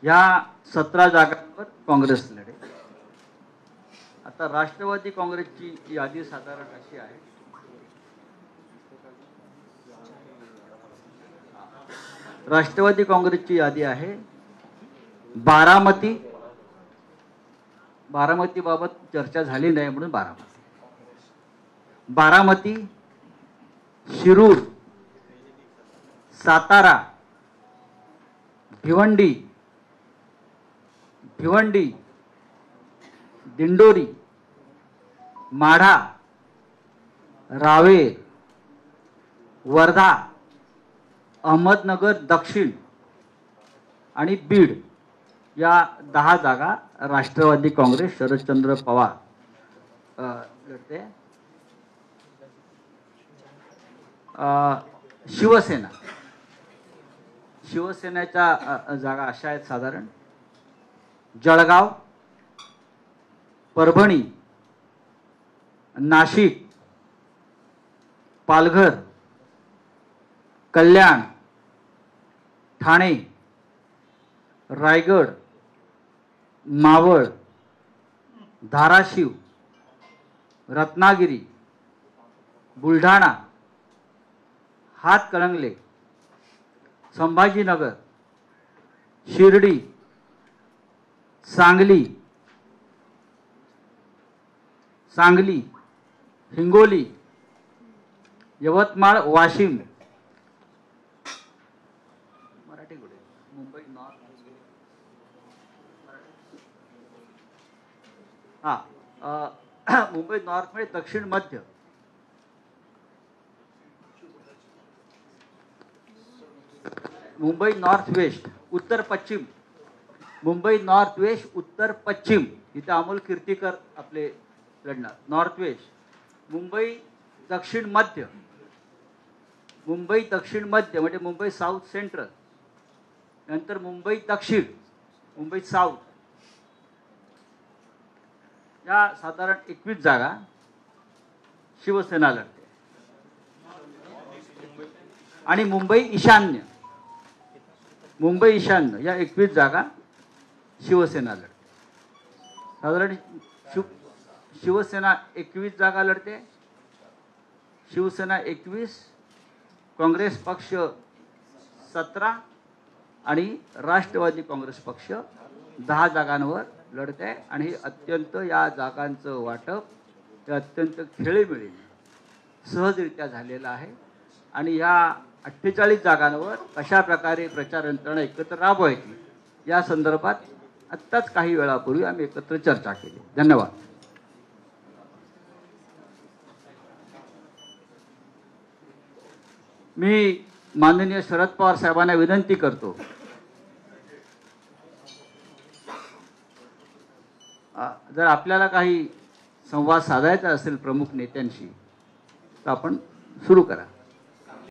या 17 जागांवर काँग्रेस लढेल। आता राष्ट्रवादी काँग्रेसची यादी साधारण अशी आहे। राष्ट्रवादी काँग्रेसची यादी आहे। बारामती बाबत चर्चा झाली नाही म्हणून बारामती, शिरूर, सातारा, भिवंडी, दिंडोरी, माढा, रावेर, वर्धा, अहमदनगर दक्षिण आणि बीड या 10 जागा राष्ट्रवादी काँग्रेस शरदचंद्र पवार लढते। शिवसेनेच्या जागा अशा आहेत साधारण: जळगाव, परभणी, नाशिक, पालघर, कल्याण, ठाणे, रायगड, मावळ, धाराशिव, रत्नागिरी, बुलढाणा, हातकणंगले, संभाजीनगर, शिर्डी, सांगली, हिंगोली, यवतमाळ, वाशिम, मुंबई नॉर्थ, मुंबई नॉर्थ मध्ये दक्षिण मध्य, मुंबई नॉर्थ वेस्ट, उत्तर पश्चिम, मुंबई नॉर्थ वेस्ट, उत्तर पश्चिम इथे अमोल कीर्तीकर आपले लढणार। नॉर्थ वेस्ट, मुंबई दक्षिण मध्य म्हणजे मुंबई साऊथ सेंट्रल, नंतर मुंबई दक्षिण, मुंबई साऊथ, या साधारण 21 जागा शिवसेना लढते। आणि मुंबई ईशान्य या 21 जागा शिवसेना लढते। साधारण शिवसेना 21 जागा लढते। शिवसेना 21, काँग्रेस पक्ष 17 आणि राष्ट्रवादी काँग्रेस पक्ष 10 जागांवर लढते। आणि अत्यंत या जागांचं वाटप हे अत्यंत खेळीमेळीने सहजरित्या झालेलं आहे। आणि या 48 जागांवर कशा प्रकारे प्रचार यंत्रणा एकत्र राबवायची या संदर्भात आत्ताच काही वेळापूर्वी आम्ही एकत्र चर्चा केली। धन्यवाद। मी माननीय शरद पवार साहेबांना विनंती करतो, जर आपल्याला काही संवाद साधायचा असेल प्रमुख नेत्यांशी तर आपण सुरू करा।